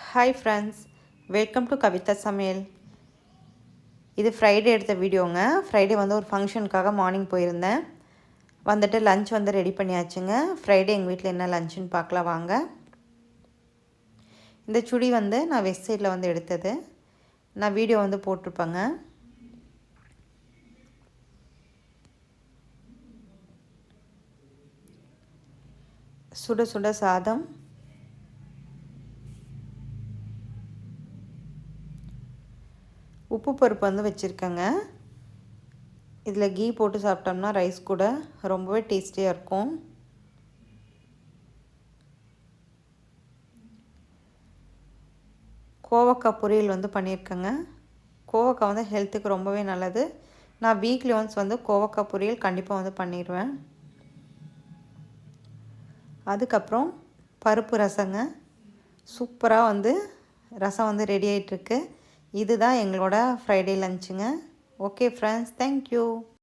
Hi friends, welcome to Kavitha சமையல். இது Friday எடுத்த வீடியோங்க. ஃப்ரைடே வந்து ஒரு ஃபங்க்ஷனுக்காக மார்னிங் போயிருந்தேன். வந்துட்டு லஞ்ச் வந்து ரெடி பண்ணியாச்சுங்க. ஃப்ரைடே எங்கள் வீட்டில் என்ன லஞ்சுன்னு பார்க்கலாம் வாங்க. இந்த சுடி வந்து நான் வெஸ்ட் சைடில் வந்து எடுத்தது. நான் வீடியோ வந்து போட்டிருப்பேங்க. சுட சுட சாதம், உப்பு பருப்பு வந்து வச்சுருக்கேங்க. இதில் கீ போட்டு சாப்பிட்டோம்னா ரைஸ் கூட ரொம்பவே டேஸ்டியாக இருக்கும். கோவக்காய் பொரியல் வந்து பண்ணியிருக்கேங்க. கோவக்காய் வந்து ஹெல்த்துக்கு ரொம்பவே நல்லது. நான் வீக்லி ஒன்ஸ் வந்து கோவக்காய் பொரியல் கண்டிப்பாக வந்து பண்ணிடுவேன். அதுக்கப்புறம் பருப்பு ரசங்க. சூப்பராக வந்து ரசம் வந்து ரெடி ஆகிட்டுருக்கு. இதுதான் எங்களோட ஃப்ரைடே லஞ்சுங்க. Okay friends, thank you.